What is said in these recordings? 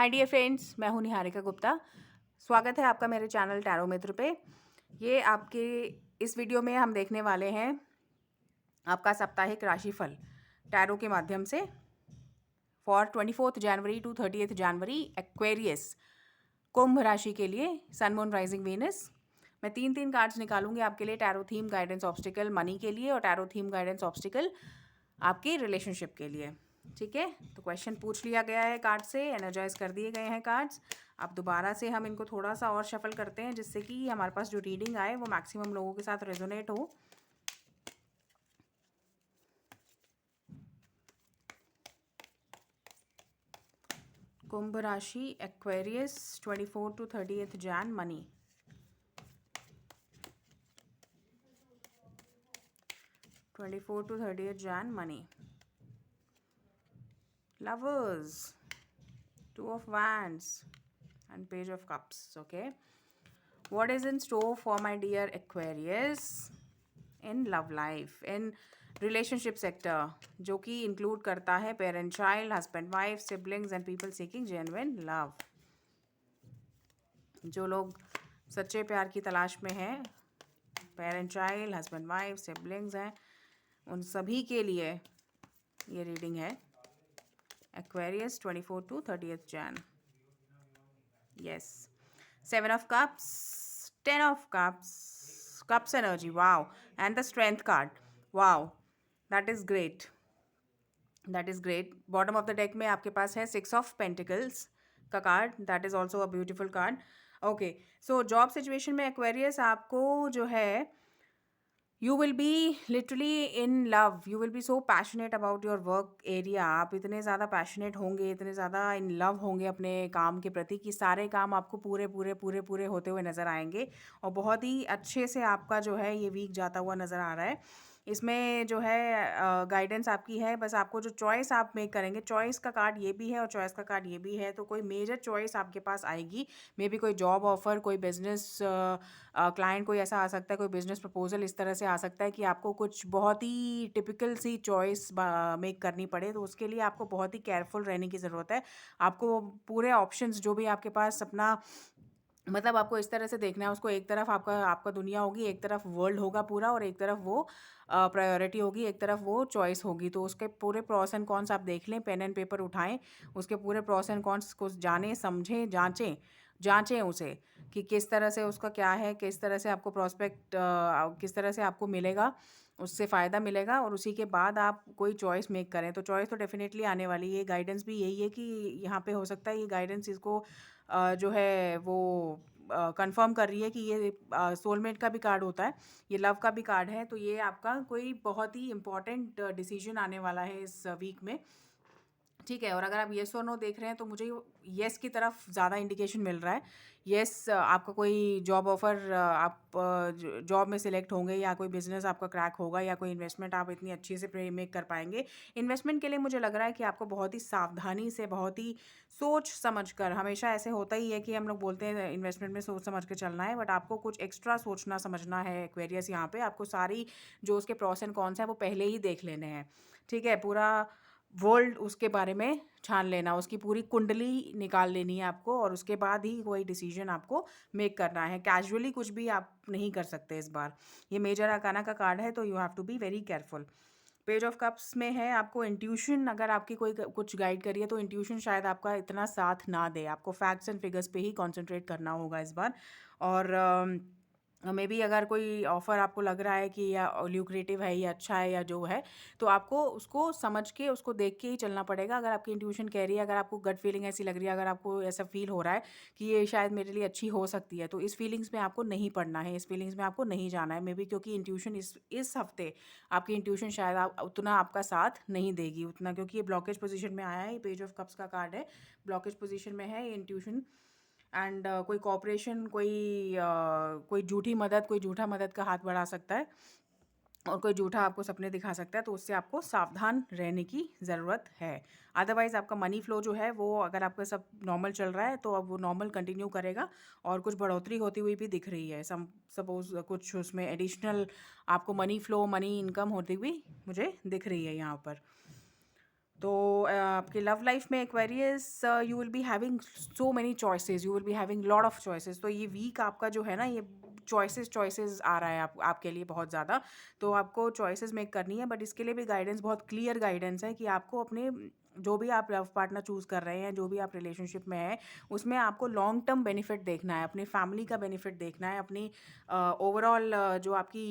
Hi dear friends, मैं हूं निहारिका गुप्ता। स्वागत है आपका मेरे चैनल टैरो मित्र पे। ये आपके इस वीडियो में हम देखने वाले हैं आपका साप्ताहिक राशिफल टैरो के माध्यम से फॉर 24 जनवरी टू 30 जनवरी एक्वेरियस कुंभ राशि के लिए सन मून राइजिंग वीनस। मैं तीन कार्ड्स निकालूंगी आपके लिए, tarot theme guidance obstacle money के लिए और टैरो थीम गाइडेंस ऑब्स्टिकल आपकी रिलेशनशिप के लिए। ठीक है, तो क्वेश्चन पूछ लिया गया है, कार्ड से एनर्जाइज कर दिए गए हैं कार्ड्स। अब दोबारा से हम इनको थोड़ा सा और शफल करते हैं जिससे कि हमारे पास जो रीडिंग आए वो मैक्सिमम लोगों के साथ रेजोनेट हो। कुंभ राशि एक्वेरियस 24 टू 30 जैन मनी। ट्वेंटी 4 to 30 जैन मनी। Lovers, Two of Wands and Page of Cups. Okay, what is in store for my dear Aquarius in love life, in relationship sector, जो कि इंक्लूड करता है parent child, husband wife, siblings and people seeking genuine love. जो लोग सच्चे प्यार की तलाश में हैं, parent child, husband wife, siblings हैं, उन सभी के लिए ये रीडिंग है। Aquarius 24 to 30th Jan. Yes. 7 of Cups, 10 of Cups, Cups energy. Wow. And the Strength card. Wow. That is great. That is great. Bottom of the deck में आपके पास है 6 of Pentacles का card. That is also a beautiful card. Okay. So job situation में Aquarius आपको जो है, you will be literally in love, you will be so passionate about your work area. आप इतने ज़्यादा पैशनेट होंगे, इतने ज़्यादा इन लव होंगे अपने काम के प्रति कि सारे काम आपको पूरे पूरे पूरे पूरे होते हुए नज़र आएंगे और बहुत ही अच्छे से आपका जो है ये वीक जाता हुआ नज़र आ रहा है। इसमें जो है गाइडेंस आपकी है, बस आपको जो चॉइस आप मेक करेंगे, चॉइस का कार्ड ये भी है और चॉइस का कार्ड ये भी है, तो कोई मेजर चॉइस आपके पास आएगी। मे बी कोई जॉब ऑफर, कोई बिजनेस क्लाइंट कोई ऐसा आ सकता है, कोई बिजनेस प्रपोजल इस तरह से आ सकता है कि आपको कुछ बहुत ही टिपिकल सी चॉइस मेक करनी पड़े, तो उसके लिए आपको बहुत ही केयरफुल रहने की ज़रूरत है। आपको पूरे ऑप्शंस जो भी आपके पास अपना, मतलब आपको इस तरह से देखना है उसको, एक तरफ आपका दुनिया होगी, एक तरफ वर्ल्ड होगा पूरा और एक तरफ वो प्रायोरिटी होगी, एक तरफ वो चॉइस होगी। तो उसके पूरे प्रॉस एंड कॉन्स आप देख लें, पेन एंड पेपर उठाएं, उसके पूरे प्रॉस एंड कॉन्स को जानें, समझें, जांचें उसे कि किस तरह से उसका क्या है, किस तरह से आपको प्रॉस्पेक्ट, किस तरह से आपको मिलेगा, उससे फ़ायदा मिलेगा, और उसी के बाद आप कोई चॉइस मेक करें। तो चॉइस तो डेफिनेटली आने वाली है। गाइडेंस भी यही है कि यहाँ पे हो सकता है ये गाइडेंस इसको जो है वो कंफर्म कर रही है कि ये सोलमेट का भी कार्ड होता है, ये लव का भी कार्ड है, तो ये आपका कोई बहुत ही इंपॉर्टेंट डिसीजन आने वाला है इस वीक में। ठीक है, और अगर आप येस और नो देख रहे हैं तो मुझे येस की तरफ ज़्यादा इंडिकेशन मिल रहा है। येस, आपका कोई जॉब ऑफर, आप जॉब में सिलेक्ट होंगे, या कोई बिजनेस आपका क्रैक होगा, या कोई इन्वेस्टमेंट आप इतनी अच्छी से मेक कर पाएंगे। इन्वेस्टमेंट के लिए मुझे लग रहा है कि आपको बहुत ही सावधानी से, बहुत ही सोच समझ कर, हमेशा ऐसे होता ही है कि हम लोग बोलते हैं इन्वेस्टमेंट में सोच समझ कर चलना है, बट आपको कुछ एक्स्ट्रा सोचना समझना है एक्वेरियस। यहाँ पे आपको सारी जो उसके प्रॉस एंड कॉन्स हैं वो पहले ही देख लेने हैं। ठीक है, पूरा वर्ल्ड उसके बारे में छान लेना, उसकी पूरी कुंडली निकाल लेनी है आपको, और उसके बाद ही कोई डिसीजन आपको मेक करना है। कैजुअली कुछ भी आप नहीं कर सकते इस बार। ये मेजर आर्काना का कार्ड है, तो you have to be very careful. Page of cups में है आपको इंट्यूशन, अगर आपकी कोई कुछ गाइड करिए तो इंट्यूशन शायद आपका इतना साथ ना दे, आपको फैक्ट्स एंड फिगर्स पे ही कॉन्सेंट्रेट करना होगा इस बार। और मे बी अगर कोई ऑफ़र आपको लग रहा है कि या ल्यूक्रेटिव है या अच्छा है या जो है, तो आपको उसको समझ के, उसको देख के ही चलना पड़ेगा। अगर आपकी इंट्यूशन कह रही है, अगर आपको गट फीलिंग ऐसी लग रही है, अगर आपको ऐसा फील हो रहा है कि ये शायद मेरे लिए अच्छी हो सकती है, तो इस फीलिंग्स में आपको नहीं पड़ना है, इस फीलिंग्स में आपको नहीं जाना है। मे बी क्योंकि इंट्यूशन इस हफ्ते आपकी इंट्यूशन शायद उतना आपका साथ नहीं देगी उतना, क्योंकि ये ब्लॉकेज पोजीशन में आया है। ये पेज ऑफ कप्स का कार्ड है, ब्लॉकेज पोजीशन में है ये इंट्यूशन। एंड कोई कॉपरेशन, कोई झूठी मदद, कोई झूठा मदद का हाथ बढ़ा सकता है, और कोई झूठा आपको सपने दिखा सकता है, तो उससे आपको सावधान रहने की ज़रूरत है। अदरवाइज़ आपका मनी फ्लो जो है वो, अगर आपका सब नॉर्मल चल रहा है तो अब वो नॉर्मल कंटिन्यू करेगा, और कुछ बढ़ोतरी होती हुई भी दिख रही है। सपोज कुछ उसमें एडिशनल आपको मनी फ्लो, मनी इनकम होती हुई मुझे दिख रही है यहाँ पर। तो आपके लव लाइफ में Aquarius you will be having so many choices, you will be having lot of choices. तो ये वीक आपका जो है ना, ये चॉइसेस आ रहा है आपके लिए बहुत ज़्यादा। तो आपको चॉइसेस मेक करनी है, बट इसके लिए भी गाइडेंस, बहुत क्लियर गाइडेंस है कि आपको अपने जो भी आप लव पार्टनर चूज़ कर रहे हैं, जो भी आप रिलेशनशिप में है, उसमें आपको लॉन्ग टर्म बेनिफिट देखना है, अपनी फैमिली का बेनिफिट देखना है, अपनी ओवरऑल जो आपकी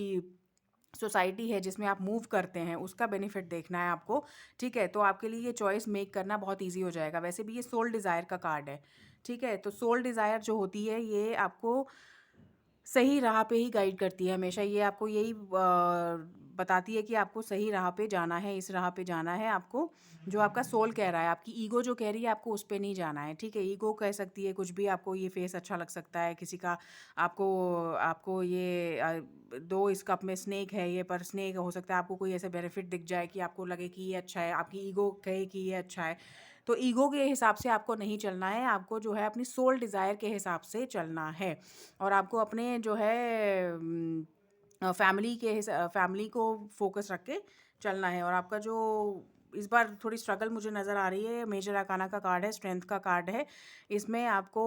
सोसाइटी है जिसमें आप मूव करते हैं उसका बेनिफिट देखना है आपको। ठीक है, तो आपके लिए ये चॉइस मेक करना बहुत इजी हो जाएगा। वैसे भी ये सोल डिज़ायर का कार्ड है। ठीक है, तो सोल डिज़ायर जो होती है ये आपको सही राह पे ही गाइड करती है हमेशा। ये आपको यही बताती है कि आपको सही राह पे जाना है, इस राह पे जाना है आपको। जो आपका सोल कह रहा है, आपकी ईगो जो कह रही है आपको उस पे नहीं जाना है। ठीक है, ईगो कह सकती है कुछ भी, आपको ये फेस अच्छा लग सकता है किसी का, आपको आपको ये दो इस कप में स्नेक है ये, पर स्नेक हो सकता है आपको कोई ऐसे बेनिफिट दिख जाए कि आपको लगे कि ये अच्छा है, आपकी ईगो कहे कि ये अच्छा है। तो ईगो के हिसाब से आपको नहीं चलना है, आपको जो है अपनी सोल डिज़ायर के हिसाब से चलना है। और आपको अपने जो है फैमिली को फोकस रख के चलना है। और आपका जो इस बार थोड़ी स्ट्रगल मुझे नज़र आ रही है, मेजर आर्काना का कार्ड है, स्ट्रेंथ का कार्ड है। इसमें आपको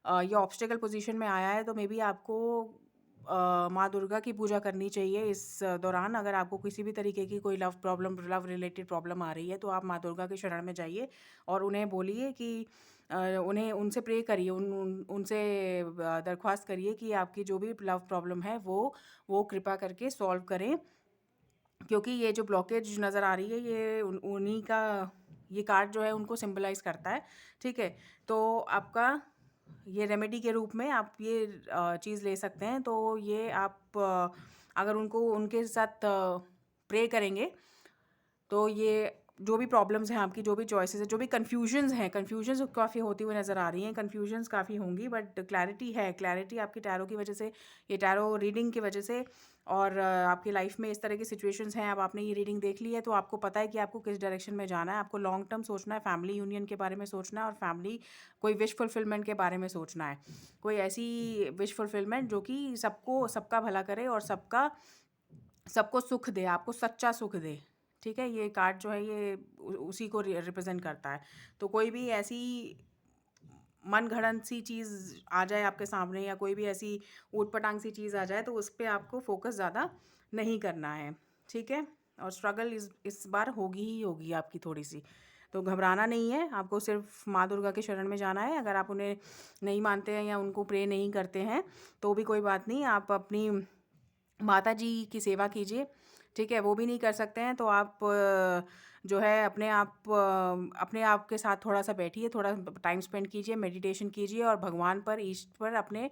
ये ऑब्स्टिकल पोजीशन में आया है, तो मे बी आपको माँ दुर्गा की पूजा करनी चाहिए इस दौरान। अगर आपको किसी भी तरीके की कोई लव रिलेटेड प्रॉब्लम आ रही है, तो आप माँ दुर्गा के शरण में जाइए और उन्हें बोलिए कि उन्हें उनसे प्रे करिए, उनसे दरख्वास्त करिए कि आपकी जो भी लव प्रॉब्लम है वो कृपा करके सॉल्व करें। क्योंकि ये जो ब्लॉकेज नज़र आ रही है ये उन्हीं का, ये कार्ड जो है उनको सिंबलाइज करता है। ठीक है, तो आपका ये रेमेडी के रूप में आप ये चीज़ ले सकते हैं। तो ये आप अगर उनको उनके साथ प्रे करेंगे तो ये जो भी प्रॉब्लम्स हैं आपकी, जो भी चॉइसेस है, जो भी कन्फ्यूजन्स काफ़ी होती हुई नज़र आ रही हैं, कन्फ्यूजन्स काफ़ी होंगी, बट क्लैरिटी है, क्लैरिटी आपकी टैरो की वजह से, ये टैरो रीडिंग की वजह से। और आपकी लाइफ में इस तरह की सिचुएशंस हैं, अब आपने ये रीडिंग देख ली है तो आपको पता है कि आपको किस डायरेक्शन में जाना है। आपको लॉन्ग टर्म सोचना है, फैमिली यूनियन के बारे में सोचना है, और फैमिली कोई विश फुलफिलमेंट के बारे में सोचना है। कोई ऐसी विश फुलफिलमेंट जो कि सबका भला करे और सबको सुख दे, आपको सच्चा सुख दे। ठीक है, ये कार्ड जो है ये उसी को रिप्रेजेंट करता है। तो कोई भी ऐसी मन घड़ंत सी चीज़ आ जाए आपके सामने, या कोई भी ऐसी ऊट पटांग सी चीज़ आ जाए, तो उस पर आपको फोकस ज़्यादा नहीं करना है। ठीक है, और स्ट्रगल इस बार होगी ही होगी आपकी थोड़ी सी, तो घबराना नहीं है। आपको सिर्फ माँ दुर्गा के शरण में जाना है। अगर आप उन्हें नहीं मानते हैं या उनको प्रे नहीं करते हैं तो भी कोई बात नहीं, आप अपनी माता जी की सेवा कीजिए। ठीक है, वो भी नहीं कर सकते हैं तो आप जो है अपने आप के साथ थोड़ा सा बैठिए, थोड़ा टाइम स्पेंड कीजिए, मेडिटेशन कीजिए और भगवान पर, ईष्ट पर अपने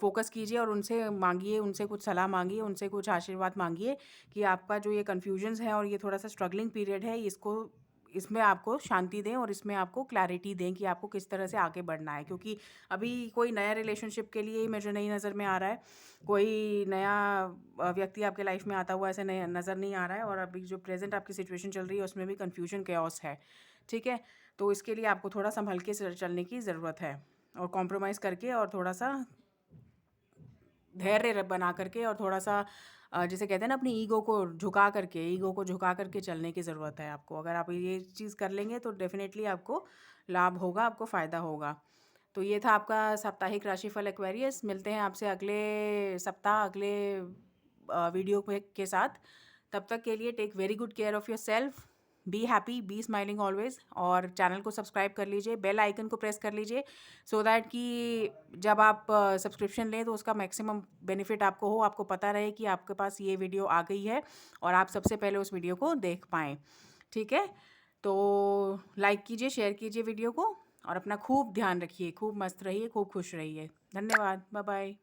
फोकस कीजिए और उनसे मांगिए, उनसे कुछ सलाह मांगिए, उनसे कुछ आशीर्वाद मांगिए कि आपका जो ये कन्फ्यूजन्स है और ये थोड़ा सा स्ट्रगलिंग पीरियड है, इसमें आपको शांति दें और इसमें आपको क्लैरिटी दें कि आपको किस तरह से आगे बढ़ना है। क्योंकि अभी कोई नया रिलेशनशिप के लिए ही मुझे नहीं नज़र में आ रहा है, कोई नया व्यक्ति आपके लाइफ में आता हुआ ऐसे नहीं नज़र नहीं आ रहा है। और अभी जो प्रेजेंट आपकी सिचुएशन चल रही है उसमें भी कन्फ्यूजन कैओस है। ठीक है, तो इसके लिए आपको थोड़ा संभल के चलने की ज़रूरत है, और कॉम्प्रोमाइज़ करके और थोड़ा सा धैर्य बना करके, और थोड़ा सा जिसे कहते हैं ना, अपनी ईगो को झुका करके चलने की ज़रूरत है आपको। अगर आप ये चीज़ कर लेंगे तो डेफिनेटली आपको लाभ होगा, आपको फ़ायदा होगा। तो ये था आपका साप्ताहिक राशिफल एक्वेरियस। मिलते हैं आपसे अगले सप्ताह अगले वीडियो के साथ। तब तक के लिए take very good care of yourself, be happy, be smiling always. और चैनल को सब्सक्राइब कर लीजिए, बेल आइकन को प्रेस कर लीजिए, सो दैट कि जब आप सब्सक्रिप्शन लें तो उसका मैक्सिमम बेनिफिट आपको हो, आपको पता रहे कि आपके पास ये वीडियो आ गई है और आप सबसे पहले उस वीडियो को देख पाएँ। ठीक है, तो लाइक कीजिए, शेयर कीजिए वीडियो को, और अपना खूब ध्यान रखिए, खूब मस्त रहिए, खूब खुश रहिए। धन्यवाद, बाय बाय।